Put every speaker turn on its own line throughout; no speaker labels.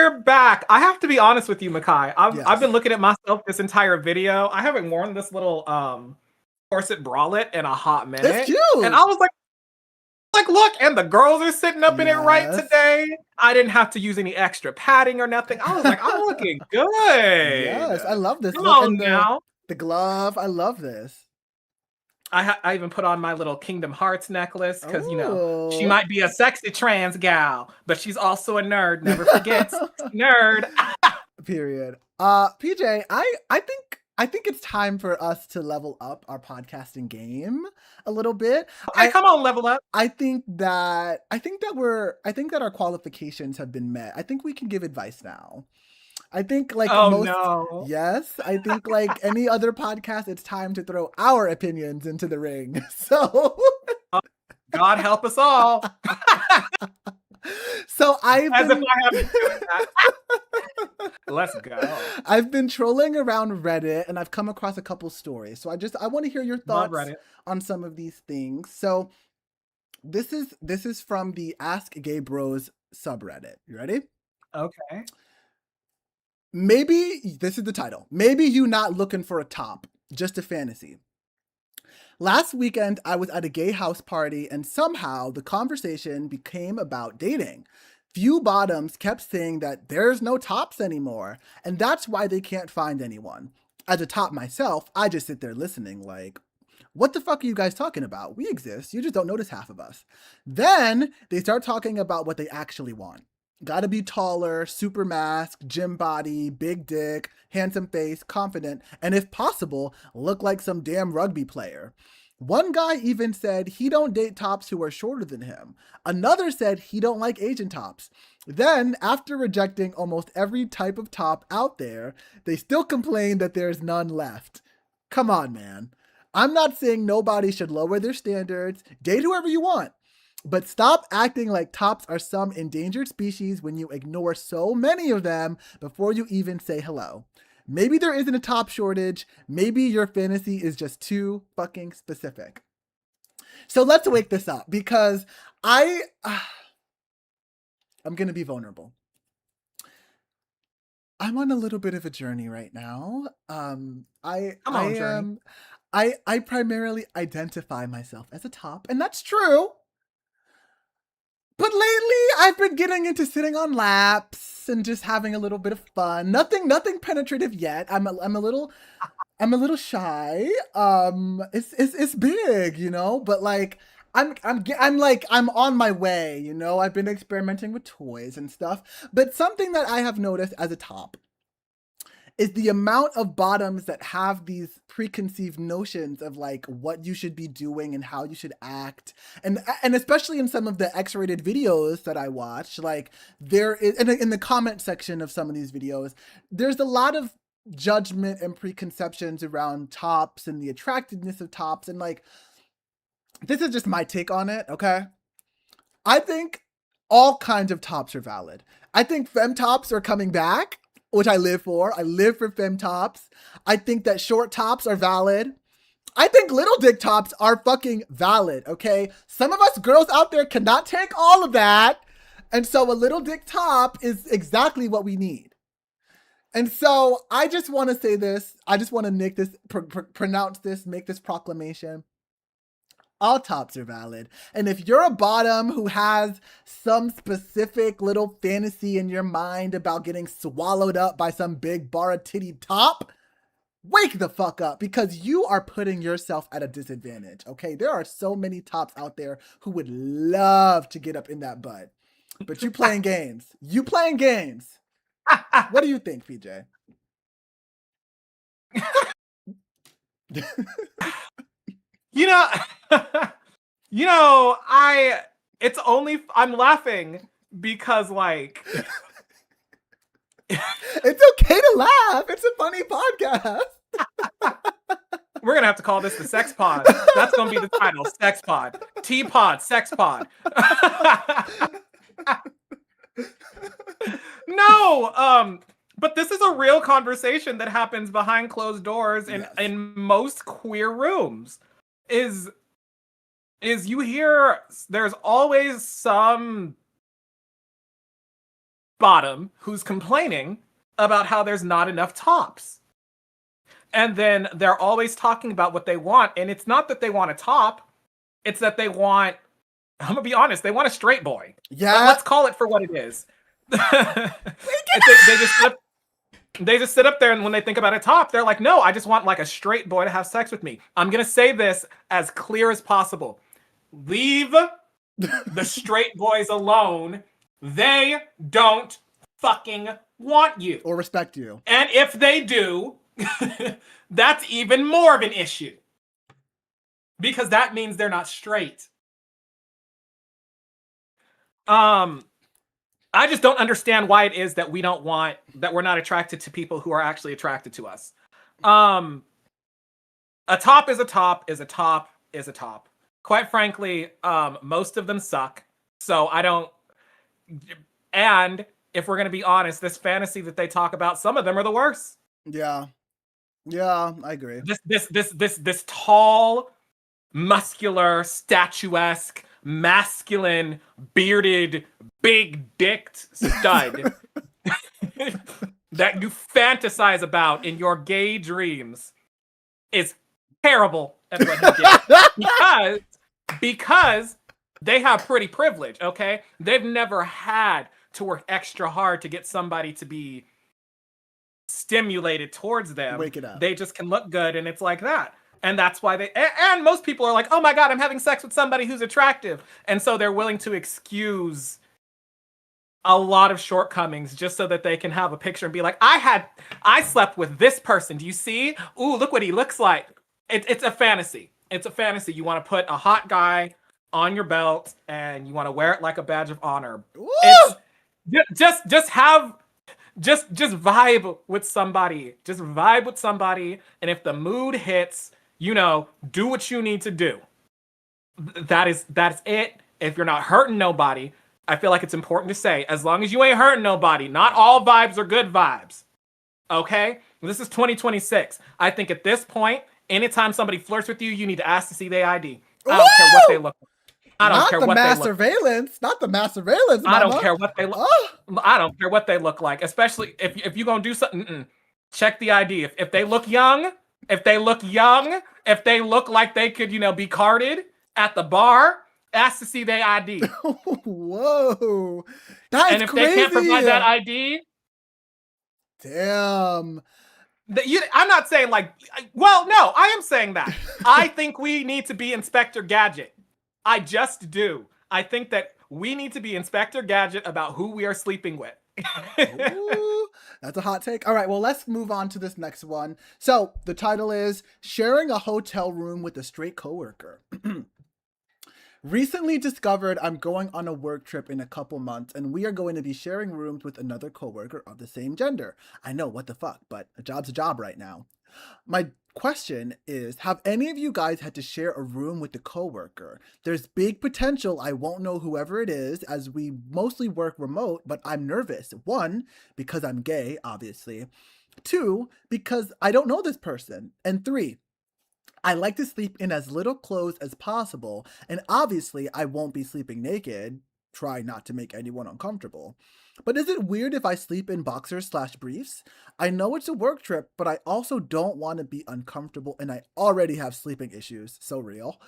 we're back. I have to be honest with you, Makai. I've
Yes.
been looking at myself this entire video. I haven't worn this little corset bralette in a hot
It's
minute. And
cute.
I was like, look, and the girls are sitting up in it right
Yes.
today. I didn't have to use any extra padding or nothing. I was like, I'm looking good.
Yes, I love this
Come
look
on
and
now.
the glove. I love this.
I even put on my little Kingdom Hearts necklace because, she
Oh.
might be a sexy trans gal, but she's also a nerd. Never forgets. Nerd.
Period. PJ, I think it's time for us to level up our podcasting game a little bit.
Okay, come on, level up.
I think that our qualifications have been met. I think we can give advice now. I think
Oh no.
yes, I think like any other podcast, it's time to throw our opinions into the ring. So
God help us all.
so
As if I haven't doing that. Let's go.
I've been trolling around Reddit and I've come across a couple stories. So I want to hear your
Love
thoughts
Reddit.
on some of these things. So this is from the Ask Gay Bros subreddit. You ready?
Okay.
Maybe this is the title. Maybe you not looking for a top, just a fantasy. Last weekend, I was at a gay house party and somehow the conversation became about dating. Few bottoms kept saying that there's no tops anymore, and that's why they can't find anyone. As a top myself, I just sit there listening like, what the fuck are you guys talking about? We exist, you just don't notice half of us. Then they start talking about what they actually want. Gotta be taller, super mask, gym body, big dick, handsome face, confident, and if possible, look like some damn rugby player. One guy even said he don't date tops who are shorter than him. Another said he don't like Asian tops. Then, after rejecting almost every type of top out there, they still complain that there's none left. Come on, man. I'm not saying nobody should lower their standards. Date whoever you want. But stop acting like tops are some endangered species when you ignore so many of them before you even say hello. Maybe there isn't a top shortage. Maybe your fantasy is just too fucking specific. So let's wake this up because I'm going to be vulnerable. I'm on a little bit of a journey right now. I primarily identify myself as a top, and that's true. But lately, I've been getting into sitting on laps and just having a little bit of fun. Nothing penetrative yet. I'm a little shy. It's big, but like I'm on my way, I've been experimenting with toys and stuff. But something that I have noticed as a top is the amount of bottoms that have these preconceived notions of like what you should be doing and how you should act. And especially in some of the X-rated videos that I watch, like there is in the comment section of some of these videos, there's a lot of judgment and preconceptions around tops and the attractiveness of tops. And like, this is just my take on it, okay? I think all kinds of tops are valid. I think femme tops are coming back, which I live for. I live for femme tops. I think that short tops are valid. I think little dick tops are fucking valid, okay? Some of us girls out there cannot take all of that. And so a little dick top is exactly what we need. And so I just want to say this. I just want to make this, pronounce this, make this proclamation. All tops are valid. And if you're a bottom who has some specific little fantasy in your mind about getting swallowed up by some big bar-titty top, wake the fuck up because you are putting yourself at a disadvantage, okay? There are so many tops out there who would love to get up in that butt. But you playing games. You playing games. What do you think, PJ?
I'm laughing because like
it's okay to laugh. It's a funny podcast.
We're gonna have to call this the Sex Pod. That's gonna be the title, Sex Pod. T-Pod, Sex Pod. No, but this is a real conversation that happens behind closed doors in most queer rooms. Is you hear there's always some bottom who's complaining about how there's not enough tops. And then they're always talking about what they want. And it's not that they want a top, it's that they want, I'm gonna be honest, they want a straight boy.
Yeah.
Let's call it for what it is. they just sit up there, and when they think about a top, they're like, no, I just want like a straight boy to have sex with me. I'm gonna say this as clear as possible. Leave the straight boys alone. They don't fucking want you.
Or respect you.
And if they do, that's even more of an issue. Because that means they're not straight. I just don't understand why it is that we're not attracted to people who are actually attracted to us. A top is a top is a top is a top. Quite frankly, most of them suck. So I don't. And if we're gonna be honest, this fantasy that they talk about, some of them are the worst.
Yeah, yeah, I agree.
This tall, muscular, statuesque, masculine, bearded, big-dicked stud that you fantasize about in your gay dreams is terrible at what he did. Because they have pretty privilege, okay? They've never had to work extra hard to get somebody to be stimulated towards them.
Wake it up.
They just can look good, and it's like that. And that's why and most people are like, oh my God, I'm having sex with somebody who's attractive. And so they're willing to excuse a lot of shortcomings just so that they can have a picture and be like, I slept with this person. Do you see? Ooh, look what he looks like. It's a fantasy. It's a fantasy. You want to put a hot guy on your belt and you want to wear it like a badge of honor. It's just vibe with somebody. Just vibe with somebody. And if the mood hits, do what you need to do. That's it. If you're not hurting nobody, I feel like it's important to say, as long as you ain't hurting nobody, not all vibes are good vibes. Okay? This is 2026. I think at this point, anytime somebody flirts with you, you need to ask to see their ID. I don't care what they look like. I don't care what they look like.
Not the mass surveillance.
I don't care what they look. I don't care what they look like, especially if you're gonna do something. Check the ID. If they look young, if they look like they could, be carded at the bar, ask to see their ID.
Whoa, that is crazy. And if they can't provide
that ID,
damn.
I'm not saying no, I am saying that. I think we need to be Inspector Gadget. I just do. I think that we need to be Inspector Gadget about who we are sleeping with.
Ooh, that's a hot take. All right, well, let's move on to this next one. So the title is Sharing a Hotel Room with a Straight Coworker. Recently discovered I'm going on a work trip in a couple months, and we are going to be sharing rooms with another coworker of the same gender. I know, what the fuck, but a job's a job right now. My question is, have any of you guys had to share a room with a coworker? There's big potential I won't know whoever it is, as we mostly work remote, but I'm nervous. 1, because I'm gay, obviously. 2, because I don't know this person. And 3, I like to sleep in as little clothes as possible, and obviously I won't be sleeping naked. Try not to make anyone uncomfortable. But is it weird if I sleep in boxers/briefs? I know it's a work trip, but I also don't want to be uncomfortable, and I already have sleeping issues. So real.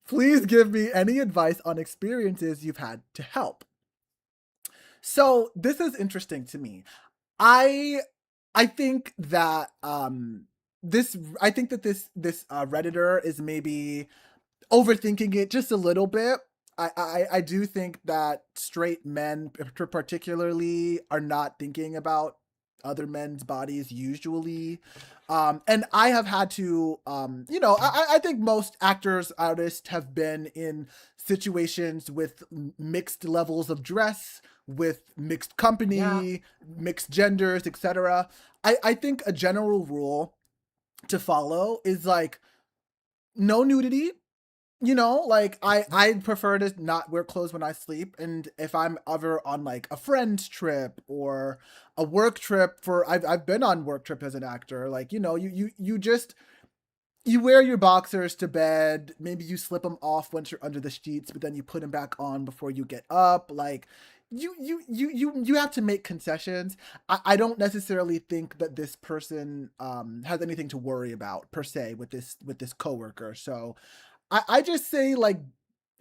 Please give me any advice on experiences you've had to help. So this is interesting to me. I think that this Redditor is maybe overthinking it just a little bit. I do think that straight men particularly are not thinking about other men's bodies usually. And I have had to, I think most actors, artists have been in situations with mixed levels of dress, with mixed company, mixed genders, etc. I think a general rule to follow is like no nudity. I prefer to not wear clothes when I sleep. And if I'm ever on like a friend's trip or a work trip I've been on work trip as an actor, like, you wear your boxers to bed. Maybe you slip them off once you're under the sheets, but then you put them back on before you get up. Like, you have to make concessions. I don't necessarily think that this person has anything to worry about per se with this coworker. So I just say, like,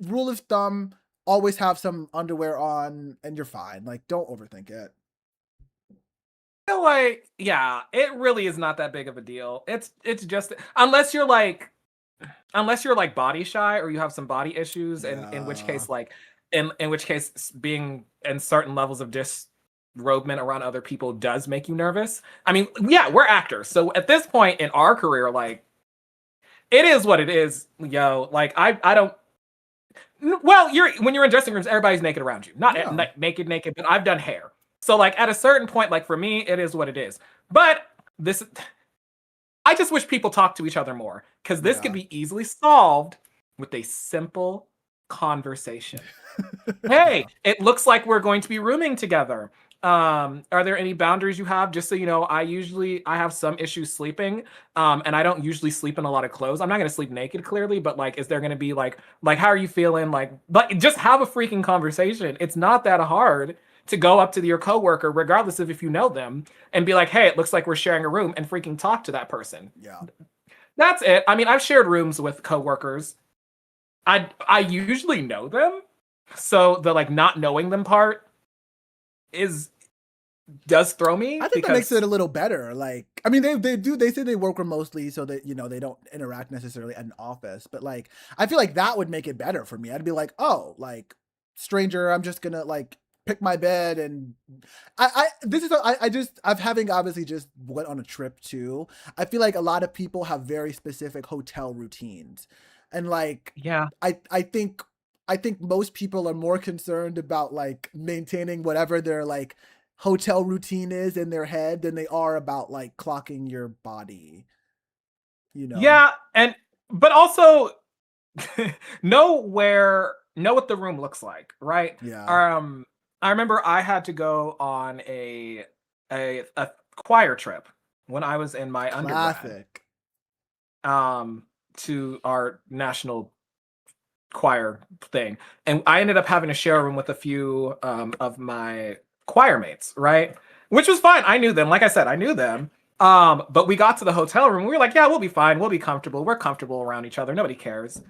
rule of thumb, always have some underwear on and you're fine. Like, don't overthink it.
Feel like, yeah, it really is not that big of a deal. It's just unless you're like body shy or you have some body issues, and in which
Yeah.
case, like, in which case being in certain levels of disrobement around other people does make you nervous. I mean, yeah, we're actors, so at this point in our career, like, it is what it is, yo. Like, I don't. Well, when you're in dressing rooms, everybody's naked around you. Not
Yeah.
naked, but I've done hair. So, like, at a certain point, like, for me, it is what it is. But this, I just wish people talk to each other more, because this could
Yeah.
be easily solved with a simple conversation. Hey, it looks like we're going to be rooming together. Are there any boundaries you have? Just so you know, I have some issues sleeping, and I don't usually sleep in a lot of clothes. I'm not gonna sleep naked, clearly, but like, is there gonna be like how are you feeling? Like, but just have a freaking conversation. It's not that hard to go up to your coworker, regardless of if you know them, and be like, hey, it looks like we're sharing a room, and freaking talk to that person.
Yeah.
That's it. I mean, I've shared rooms with coworkers. I usually know them, so the like not knowing them part is does throw me
I think that makes it
because
a little better. Like, I mean, they say they work remotely, so that they don't interact necessarily at an office. But like, I feel like that would make it better for me. I'd be like, oh, like, stranger, I'm just gonna like pick my bed and I this is I just I've having obviously just went on a trip too. I feel like a lot of people have very specific hotel routines, and like
yeah.
I think I think most people are more concerned about like maintaining whatever their like hotel routine is in their head than they are about like clocking your body, you know?
Yeah, and but also know what the room looks like, right?
Yeah.
Um I remember I had to go on a choir trip when I was in my undergrad,
Classic.
um to our national choir thing, and I ended up having to share a room with a few of my choir mates, right? Which was fine. I knew them. Like I said, I knew them. But we got to the hotel room. We were like, yeah, we'll be fine. We'll be comfortable. We're comfortable around each other. Nobody cares.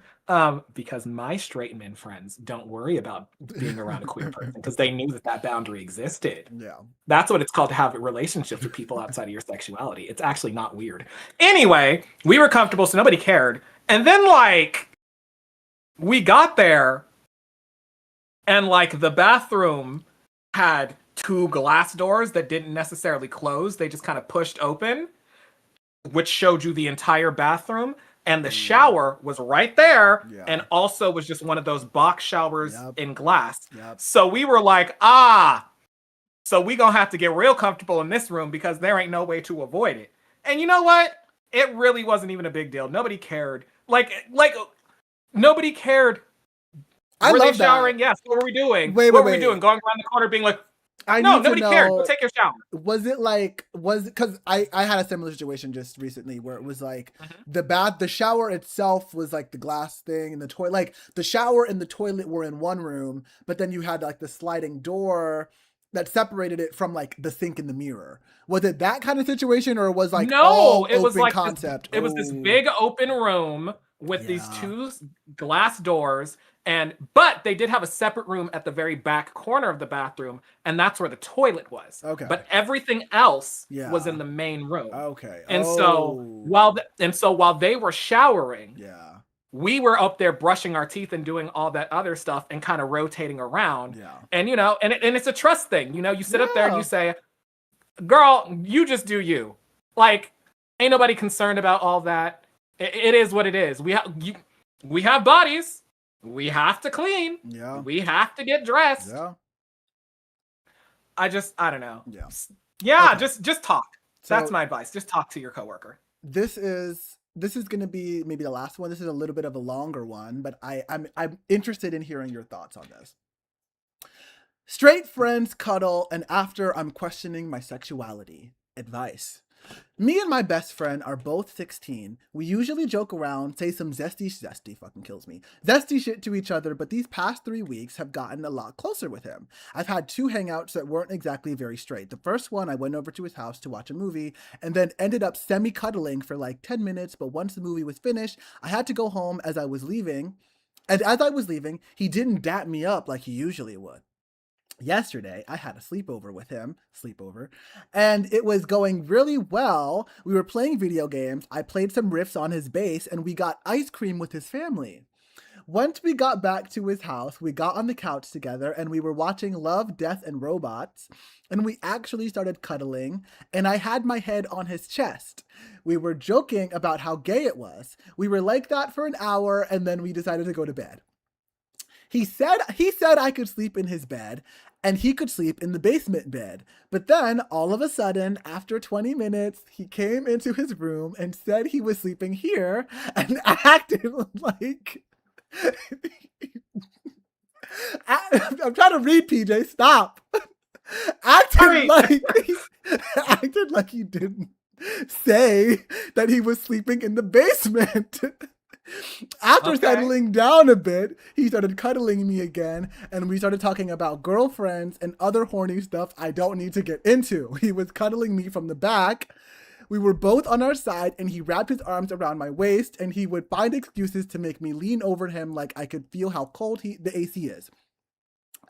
Because my straight men friends don't worry about being around a queer person, because they knew that that boundary existed.
Yeah.
That's what it's called to have relationships with people outside of your sexuality. It's actually not weird. Anyway, we were comfortable, so nobody cared. And then, like, we got there, and like the bathroom had two glass doors that didn't necessarily close. They just kind of pushed open, which showed you the entire bathroom. And the
Ooh.
shower was right there,
Yeah.
and also was just one of those box showers
Yep.
in glass.
Yep.
So we were like, ah, so we gonna have to get real comfortable in this room, because there ain't no way to avoid it. And you know what? It really wasn't even a big deal. Nobody cared. Like nobody cared.
I
Were they
love that.
showering? Yes. What were we doing?
Wait,
What
wait,
were we doing?
wait.
Going around the corner being like,
I
no,
need to
nobody cared. Go
know,
take your shower.
was it like, was because I had a similar situation just recently where it was like
Mhm.
the shower itself was like the glass thing, and the toilet, like the shower and the toilet were in one room, but then you had like the sliding door that separated it from like the sink and the mirror. Was it that kind of situation, or was like
No,
all open concept?
it was this
Oh,
big open room with these
yeah.
two glass doors, and but they did have a separate room at the very back corner of the bathroom, and that's where the toilet was.
Okay.
But everything else was in
Yeah.
the main room.
Okay.
And so
Oh,
while they were showering,
yeah.
we were up there brushing our teeth and doing all that other stuff and kind of rotating around.
Yeah.
And and it's a trust thing. You sit up there and you
Yeah.
say, girl, you just do you. Like, ain't nobody concerned about all that. It is what it is. We have bodies. We have to clean.
Yeah.
We have to get dressed.
Yeah.
I don't know.
Yeah.
Yeah,
Okay.
just talk. That's
So
my advice. Just talk to your coworker.
this is going to be maybe the last one. This is a little bit of a longer one, but I'm interested in hearing your thoughts on this. Straight friends cuddle, and after I'm questioning my sexuality. Advice. Me and my best friend are both 16. We usually joke around, say some zesty fucking kills me, zesty shit to each other, but these past 3 weeks have gotten a lot closer with him. I've had 2 hangouts that weren't exactly very straight. The first one, I went over to his house to watch a movie and then ended up semi-cuddling for like 10 minutes, but once the movie was finished, I had to go home as I was leaving. And as I was leaving, he didn't dap me up like he usually would. Yesterday, I had a sleepover with him, and it was going really well. We were playing video games. I played some riffs on his bass, and we got ice cream with his family. Once we got back to his house, we got on the couch together and we were watching Love, Death, and Robots. And we actually started cuddling, and I had my head on his chest. We were joking about how gay it was. We were like that for an hour, and then we decided to go to bed. He said I could sleep in his bed and he could sleep in the basement bed. But then all of a sudden, after 20 minutes, he came into his room and said he was sleeping here and acted like I'm trying to read, P-Jay, stop. acted like he didn't say that he was sleeping in the basement. After settling down a bit, he started cuddling me again, and we started talking about girlfriends and other horny stuff I don't need to get into. He was cuddling me from the back. We were both on our side, and he wrapped his arms around my waist, and he would find excuses to make me lean over him like I could feel how cold the AC is.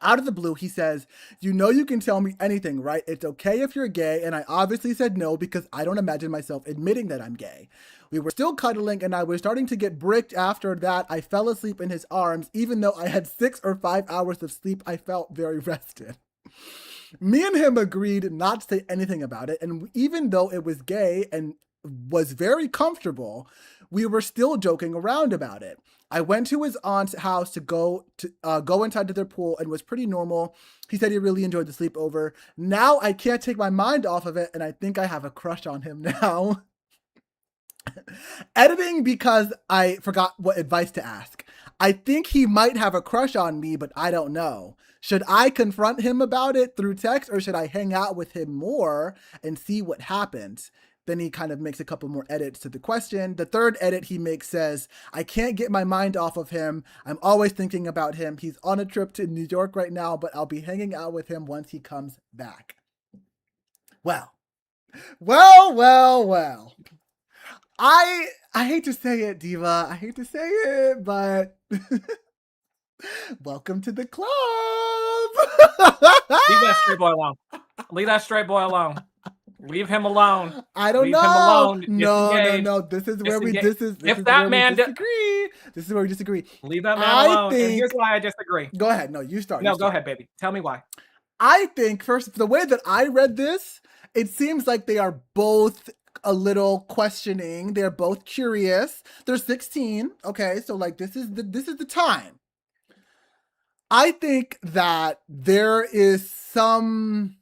Out of the blue, he says, "You know you can tell me anything, right? It's okay if you're gay." And I obviously said no because I don't imagine myself admitting that I'm gay. We were still cuddling and I was starting to get bricked. After that, I fell asleep in his arms. Even though I had 6 or 5 hours of sleep, I felt very rested. Me and him agreed not to say anything about it. And even though it was gay and was very comfortable, we were still joking around about it. I went to his aunt's house to go inside to their pool and was pretty normal. He said he really enjoyed the sleepover. Now I can't take my mind off of it, and I think I have a crush on him now. Editing because I forgot what advice to ask. I think he might have a crush on me, but I don't know. Should I confront him about it through text, or should I hang out with him more and see what happens? Then he kind of makes a couple more edits to the question. The third edit he makes says, "I can't get my mind off of him. I'm always thinking about him. He's on a trip to New York right now, but I'll be hanging out with him once he comes back." Well. I hate to say it, Diva. I hate to say it, but welcome to the club.
Leave that straight boy alone. Leave that straight boy alone. Leave him alone.
I don't know.
Leave him alone.
No. This is where we disagree. This is where we disagree.
Leave that man alone. And here's why I disagree.
Go ahead. No, you start.
No, go ahead, baby. Tell me why.
I think first, the way that I read this, it seems like they are both a little questioning. They're both curious. They're 16. Okay, so like this is the time. I think that there is some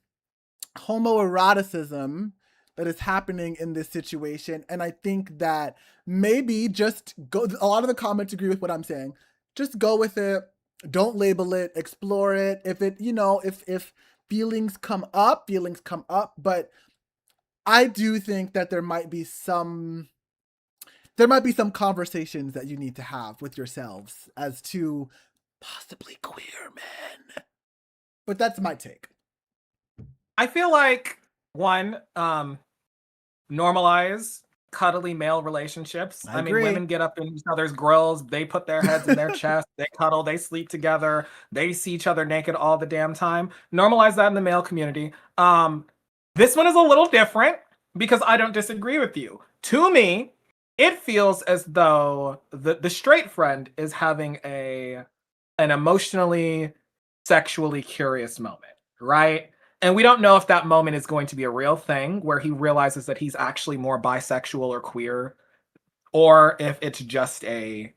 homoeroticism that is happening in this situation, and I think that maybe just go. A lot of the comments agree with what I'm saying. Just go with it. Don't label it. Explore it. If it, if feelings come up, but I do think that there might be some conversations that you need to have with yourselves as to possibly queer men. But that's my take.
I feel like normalize cuddly male relationships. I mean, women get up in each other's grills, they put their heads in their chest, they cuddle, they sleep together, they see each other naked all the damn time. Normalize that in the male community. This one is a little different because I don't disagree with you. To me, it feels as though the straight friend is having an emotionally, sexually curious moment, right? And we don't know if that moment is going to be a real thing where he realizes that he's actually more bisexual or queer, or if it's just maybe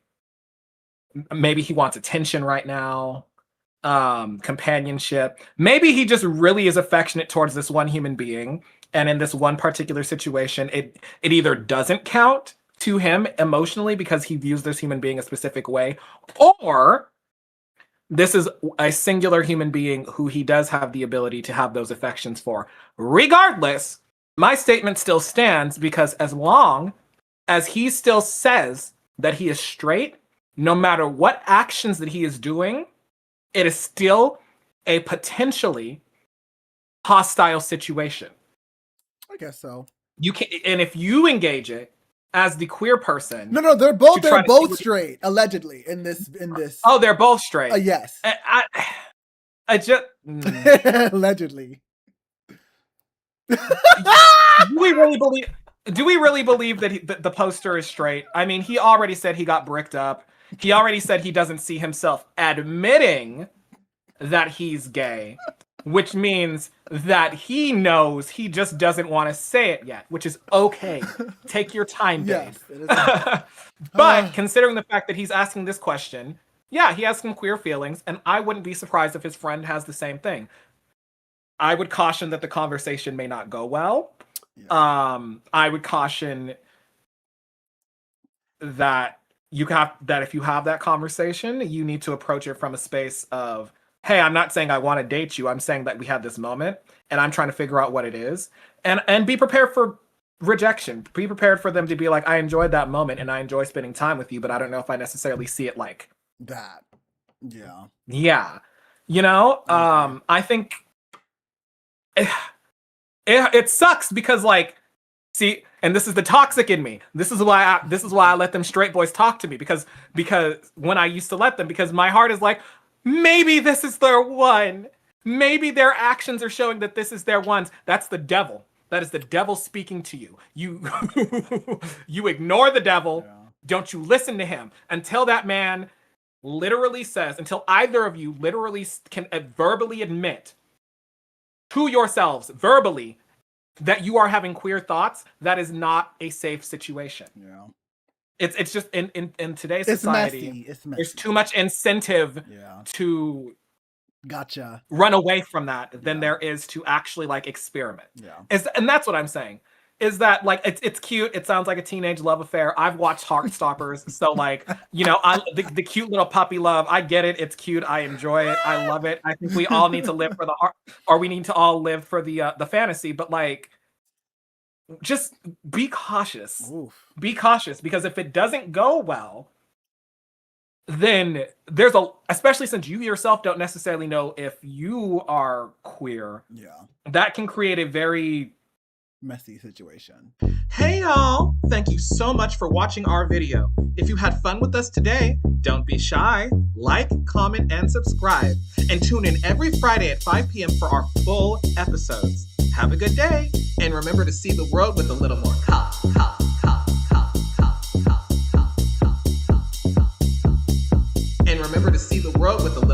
he wants attention right now, companionship. Maybe he just really is affectionate towards this one human being. And in this one particular situation, it either doesn't count to him emotionally because he views this human being a specific way, or this is a singular human being who he does have the ability to have those affections for. Regardless, my statement still stands because as long as he still says that he is straight, no matter what actions that he is doing, it is still a potentially hostile situation.
I guess so.
You can, and if you engage it as the queer person,
no, they're both straight, allegedly in this.
Oh, they're both straight.
Yes.
I just
allegedly.
Do we really believe that the poster is straight? I mean, he already said he got bricked up. He already said he doesn't see himself admitting that he's gay, which means that he knows, he just doesn't want to say it yet, which is okay. Take your time, babe. Yes, but considering the fact that he's asking this question, yeah, he has some queer feelings, and I wouldn't be surprised if his friend has the same thing. I would caution that the conversation may not go well. Yeah. I would caution that if you have that conversation, you need to approach it from a space of, hey, I'm not saying I want to date you. I'm saying that we had this moment and I'm trying to figure out what it is, and be prepared for rejection. Be prepared for them to be like, I enjoyed that moment and I enjoy spending time with you, but I don't know if I necessarily see it like
that. Yeah.
Yeah. You know, I think it sucks because, like, see, and this is the toxic in me. This is why I let them straight boys talk to me, because when I used to let them, because my heart is like, maybe this is their one. Maybe their actions are showing that this is their ones. That's the devil. That is the devil speaking to you. You ignore the devil. Yeah. Don't you listen to him until that man literally says, until either of you literally can verbally admit to yourselves verbally that you are having queer thoughts. That is not a safe situation. Yeah. It's just in today's society, it's messy. There's too much incentive to run away from that than there is to actually, like, experiment. Yeah. And that's what I'm saying. Is that, like, it's cute. It sounds like a teenage love affair. I've watched Heartstoppers, so, like, you know, the cute little puppy love. I get it. It's cute. I enjoy it. I love it. I think we all need to live for the heart, or we need to all live for the fantasy. But, like, just be cautious. Oof. Be cautious, because if it doesn't go well, then especially since you yourself don't necessarily know if you are queer. Yeah, that can create a very
messy situation.
Hey y'all, thank you so much for watching our video. If you had fun with us today, don't be shy. Like, comment, and subscribe. And tune in every Friday at 5 p.m. for our full episodes. Have a good day, and remember to see the world with a little more And remember to see the world with a